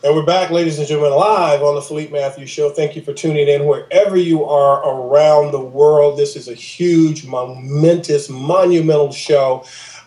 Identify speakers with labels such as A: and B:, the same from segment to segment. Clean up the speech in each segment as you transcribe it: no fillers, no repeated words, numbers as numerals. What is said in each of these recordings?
A: And we're back, ladies and gentlemen, live on the Philippe Matthews Show. Thank you for tuning in wherever you are around the world. This is a huge, momentous, monumental show.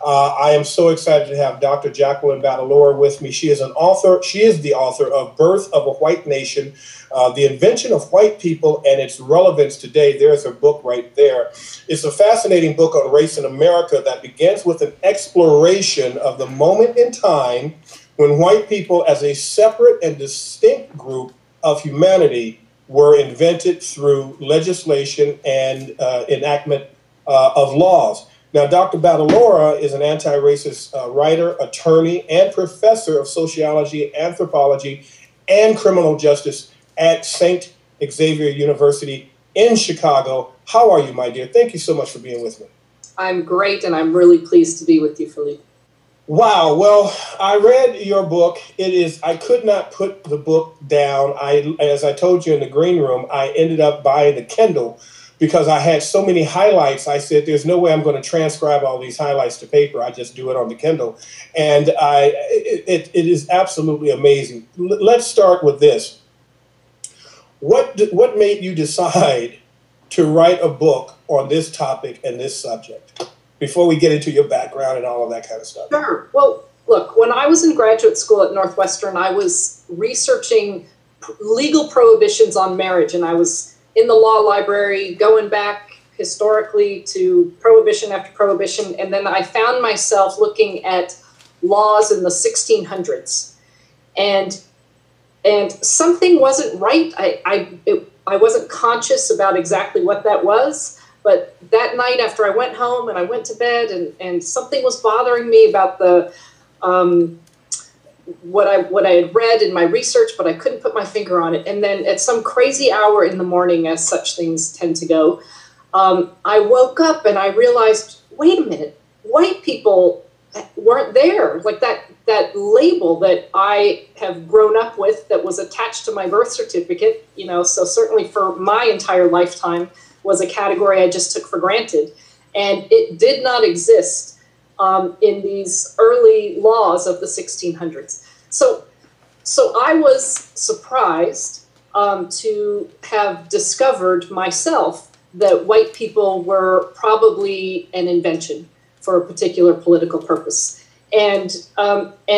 A: I am so excited to have Dr. Jacqueline Badalora with me. She is an author. She is the author of Birth of a White Nation, The Invention of White People and Its Relevance Today. There's her book right there. It's a fascinating book on race in America that begins with an exploration of the moment in time when white people as a separate and distinct group of humanity were invented through legislation and enactment of laws. Now, Dr. Badalora is an anti-racist writer, attorney, and professor of sociology, anthropology, and criminal justice at St. Xavier University in Chicago. How are you, my dear? Thank you so much for being with me.
B: I'm great, and I'm really pleased to be with you, Philippe.
A: Wow. Well, I read your book. I could not put the book down. As I told you in the green room, I ended up buying the Kindle because I had so many highlights. I said, there's no way I'm going to transcribe all these highlights to paper. I just do it on the Kindle. And it is absolutely amazing. Let's start with this. What made you decide to write a book on this topic and this subject, before we get into your background and all of that kind of stuff?
B: Sure. Well, look, when I was in graduate school at Northwestern, I was researching legal prohibitions on marriage, and I was in the law library going back historically to prohibition after prohibition, and then I found myself looking at laws in the 1600s, and something wasn't right. I wasn't conscious about exactly what that was. But that night after I went home and I went to bed and something was bothering me about the what I had read in my research, but I couldn't put my finger on it. And then at some crazy hour in the morning, as such things tend to go, I woke up and I realized, wait a minute, white people weren't there. Like that label that I have grown up with that was attached to my birth certificate, so certainly for my entire lifetime, was a category I just took for granted. And it did not exist in these early laws of the 1600s. So I was surprised to have discovered myself that white people were probably an invention for a particular political purpose. And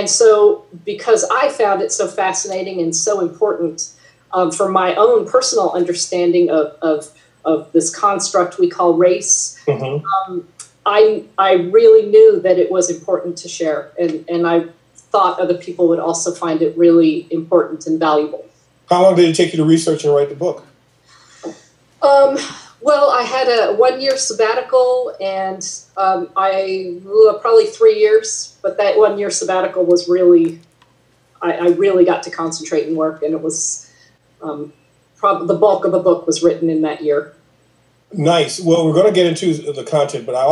B: so because I found it so fascinating and so important for my own personal understanding of this construct we call race, I really knew that it was important to share, and I thought other people would also find it really important and valuable.
A: How long did it take you to research and write the book?
B: Well, I had a 1-year sabbatical, and probably 3 years, but that 1-year sabbatical was really, I really got to concentrate and work, and it was the bulk of the book was written in that year.
A: Nice. Well, we're going to get into the content, but I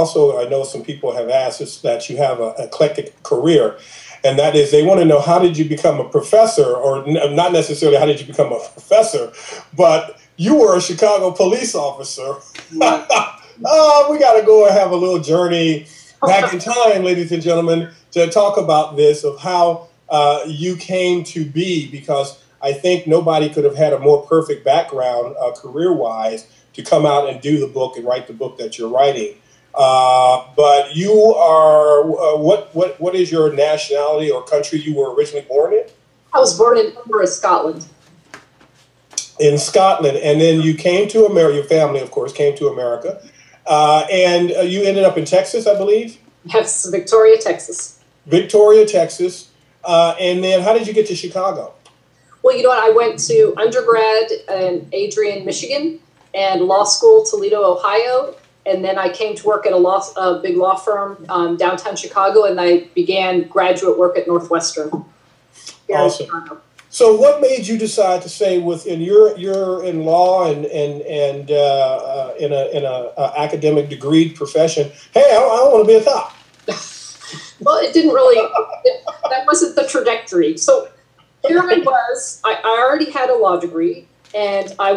A: know some people have asked us that you have an eclectic career, and that is they want to know, how did you become a professor, or not necessarily how did you become a professor, but you were a Chicago police officer. We got to go and have a little journey back in time, ladies and gentlemen, to talk about this, of how you came to be, because I think nobody could have had a more perfect background career-wise to come out and do the book and write the book that you're writing. But you are, what is your nationality or country you were originally born in?
B: I was born in Edinburgh, Scotland.
A: In Scotland, and then you came to America, your family, of course, came to America, and you ended up in Texas, I believe?
B: Yes, Victoria, Texas.
A: Victoria, Texas. And then how did you get to Chicago?
B: Well, you know what, I went to undergrad in Adrian, Michigan, and law school, Toledo, Ohio. And then I came to work at a big law firm downtown Chicago, and I began graduate work at Northwestern.
A: Awesome. So what made you decide to say, within you're in law and in a academic degree profession, hey, I want to be a cop?
B: Well, it didn't really, that wasn't the trajectory. So here I was, I already had a law degree. And I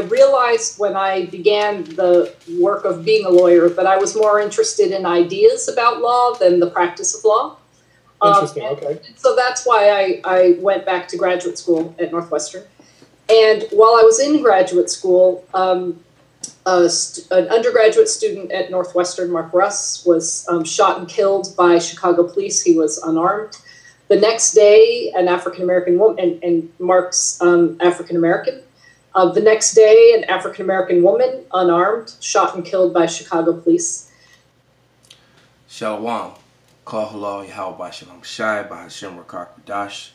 B: realized when I began the work of being a lawyer that I was more interested in ideas about law than the practice of law.
A: Interesting. Okay.
B: So that's why I went back to graduate school at Northwestern. And while I was in graduate school, an undergraduate student at Northwestern, Mark Russ, was shot and killed by Chicago police. He was unarmed. The next day, an African-American woman, and Mark's African-American. The next day, an African-American woman, unarmed, shot and killed by Chicago police.
C: Shalom. Call halal Yahweh Shalom Shai by Hashem Rakak Dash.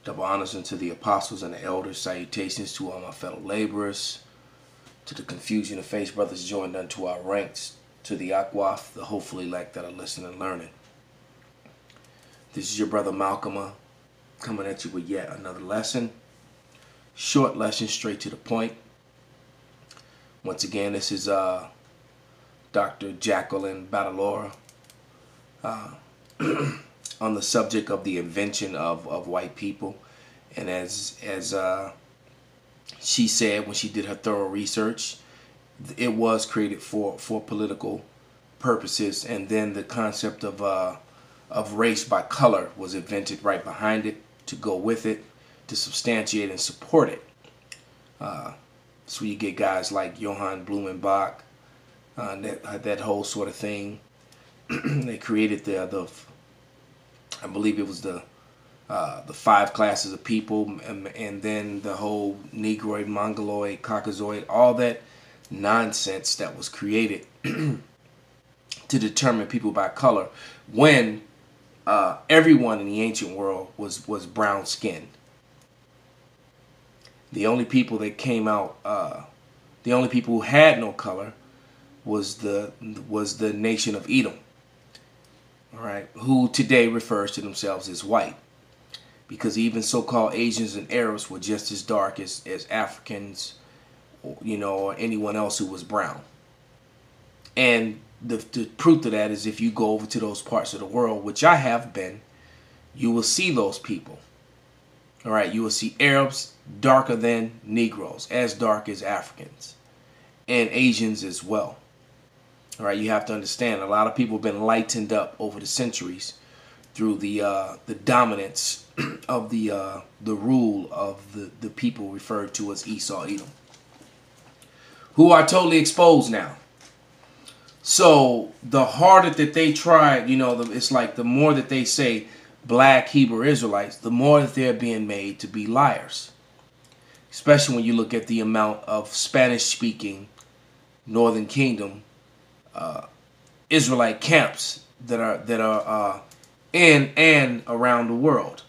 C: Double honors unto the apostles and the elders. Salutations to all my fellow laborers. To the confusion of faith brothers joined unto our ranks. To the Akwaf, the hopeful elect that are listening and learning. This is your brother Malcolm coming at you with yet another lesson. Short lesson, straight to the point. Once again, this is Dr. Jacqueline Batalora on the subject of the invention of white people. And as she said when she did her thorough research, it was created for political purposes, and then the concept of race by color was invented right behind it to go with it, to substantiate and support it. So you get guys like Johann Blumenbach, that whole sort of thing. They created the I believe it was the 5 classes of people, and then the whole Negroid, Mongoloid, Caucasoid, all that nonsense that was created to determine people by color, when everyone in the ancient world was brown skinned. The only people that came out, the only people who had no color was the nation of Edom. All right, who today refers to themselves as white, because even so-called Asians and Arabs were just as dark as Africans, or anyone else who was brown. And the proof of that is, if you go over to those parts of the world, which I have been, you will see those people. All right, you will see Arabs darker than Negroes, as dark as Africans, and Asians as well. All right, you have to understand, a lot of people have been lightened up over the centuries through the dominance of the rule of the people referred to as Esau, Edom, who are totally exposed now. So the harder that they try, it's like the more that they say black Hebrew Israelites, the more that they're being made to be liars. Especially when you look at the amount of Spanish-speaking Northern Kingdom Israelite camps that are in and around the world.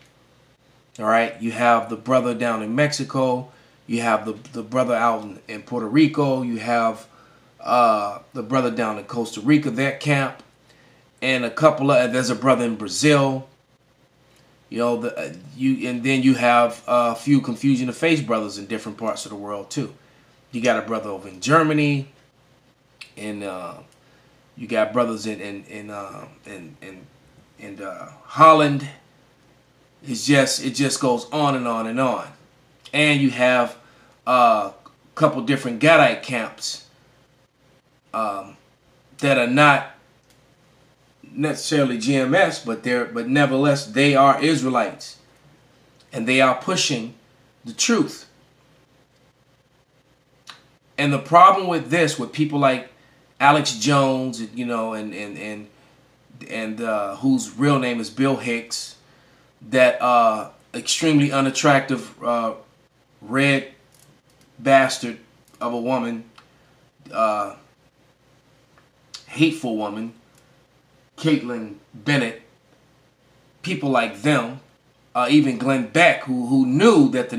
C: All right, you have the brother down in Mexico, you have the brother out in Puerto Rico, you have the brother down in Costa Rica, that camp, and there's a brother in Brazil. And then you have a few Confusion of Faith brothers in different parts of the world too. You got a brother over in Germany, and you got brothers in Holland. It just goes on and on and on. And you have a couple different Gadite camps that are not necessarily GMS, but nevertheless they are Israelites, and they are pushing the truth. And the problem with this, with people like Alex Jones, and whose real name is Bill Hicks, that extremely unattractive red bastard of a woman, hateful woman, Caitlin Bennett, people like them, even Glenn Beck, who knew that the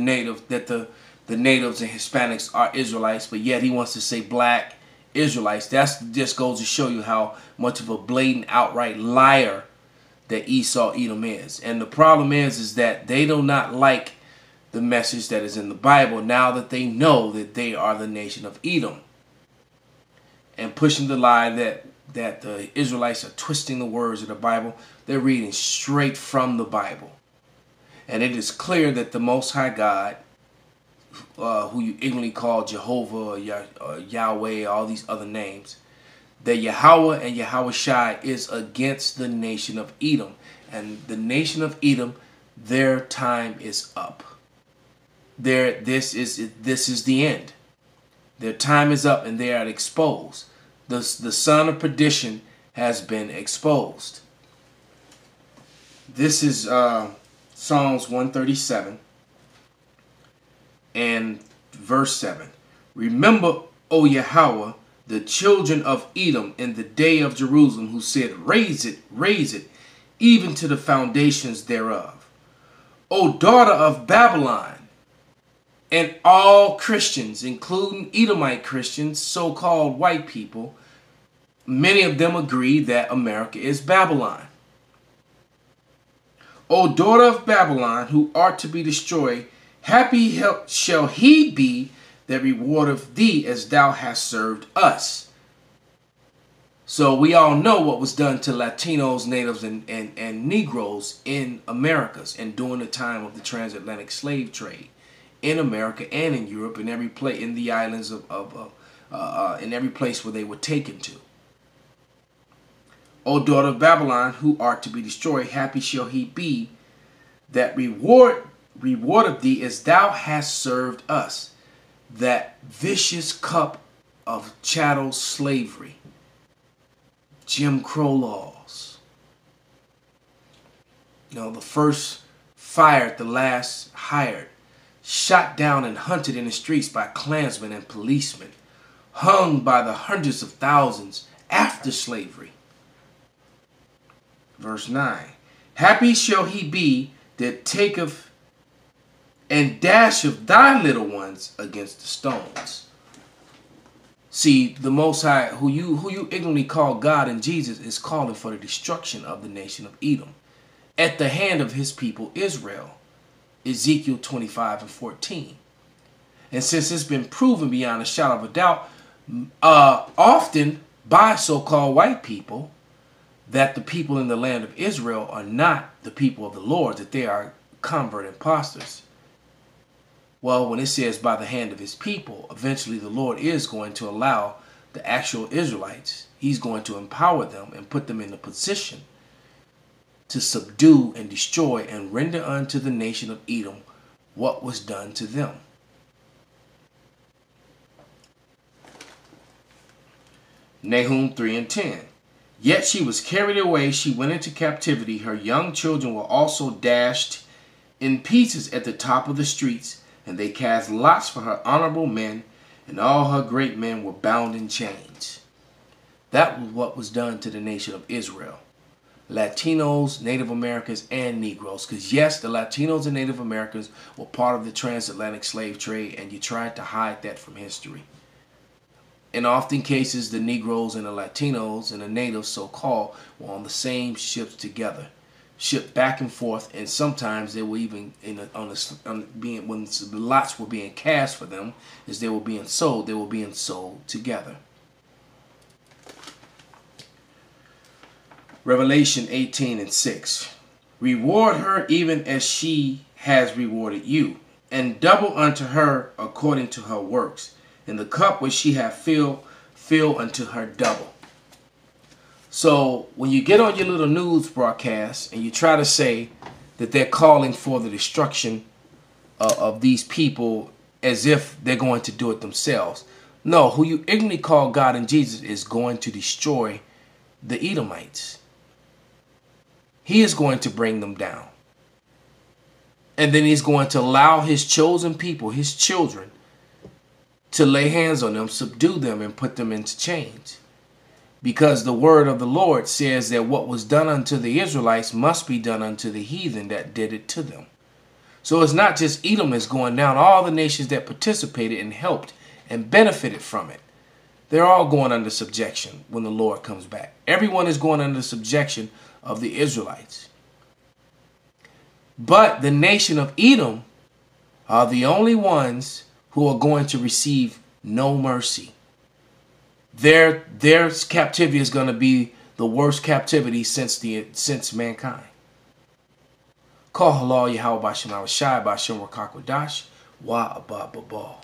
C: natives and Hispanics are Israelites, but yet he wants to say black Israelites. That just goes to show you how much of a blatant, outright liar that Esau Edom is. And the problem is that they do not like the message that is in the Bible now that they know that they are the nation of Edom, and pushing the lie that the Israelites are twisting the words of the Bible. They're reading straight from the Bible. And it is clear that the Most High God, who you ignorantly call Jehovah or Yahweh, all these other names, that Yahweh and Yahweh Shai is against the nation of Edom. And the nation of Edom, their time is up. This is the end. Their time is up and they are exposed. The son of perdition has been exposed. This is Psalms 137 and verse 7. Remember, O Yahweh, the children of Edom in the day of Jerusalem, who said, raise it, even to the foundations thereof. O daughter of Babylon, and all Christians, including Edomite Christians, so-called white people, many of them agree that America is Babylon. O daughter of Babylon, who art to be destroyed, happy shall he be that rewardeth thee as thou hast served us. So we all know what was done to Latinos, natives, and Negroes in Americas and during the time of the transatlantic slave trade in America and in Europe, in every place, in the islands in every place where they were taken to. O daughter of Babylon, who art to be destroyed, happy shall he be that rewardeth thee as thou hast served us. That vicious cup of chattel slavery, Jim Crow laws. The first fired, the last hired. Shot down and hunted in the streets by Klansmen and policemen. Hung by the hundreds of thousands after slavery. Verse 9. Happy shall he be that taketh and dasheth thy little ones against the stones. See, the Most High, who you ignorantly call God and Jesus, is calling for the destruction of the nation of Edom at the hand of his people Israel. Ezekiel 25 and 14. And since it's been proven beyond a shadow of a doubt, often by so-called white people, that the people in the land of Israel are not the people of the Lord, that they are convert imposters. Well, when it says by the hand of his people, eventually the Lord is going to allow the actual Israelites, he's going to empower them and put them in a position to subdue and destroy and render unto the nation of Edom what was done to them. Nahum 3 and 10. Yet she was carried away, she went into captivity. Her young children were also dashed in pieces at the top of the streets, and they cast lots for her honorable men, and all her great men were bound in chains. That was what was done to the nation of Israel. Latinos, Native Americans, and Negroes. Because yes, the Latinos and Native Americans were part of the transatlantic slave trade, and you tried to hide that from history. In often cases, the Negroes and the Latinos and the natives, so-called, were on the same ships together, shipped back and forth, and sometimes they were even when the lots were being cast for them, as they were being sold together. Revelation 18 and 6. Reward her even as she has rewarded you, and double unto her according to her works. And the cup which she hath filled, fill unto her double. So when you get on your little news broadcast and you try to say that they're calling for the destruction of these people as if they're going to do it themselves. No, who you ignorantly call God and Jesus is going to destroy the Edomites. He is going to bring them down. And then he's going to allow his chosen people, his children, to lay hands on them, subdue them, and put them into chains. Because the word of the Lord says that what was done unto the Israelites must be done unto the heathen that did it to them. So it's not just Edom that's going down. All the nations that participated and helped and benefited from it, they're all going under subjection when the Lord comes back. Everyone is going under subjection of the Israelites. But the nation of Edom are the only ones who are going to receive no mercy. Their captivity is going to be the worst captivity since mankind. Call halal Yahweh Bashem Awashai Bashem Rakakwadash Wa Abba Babal.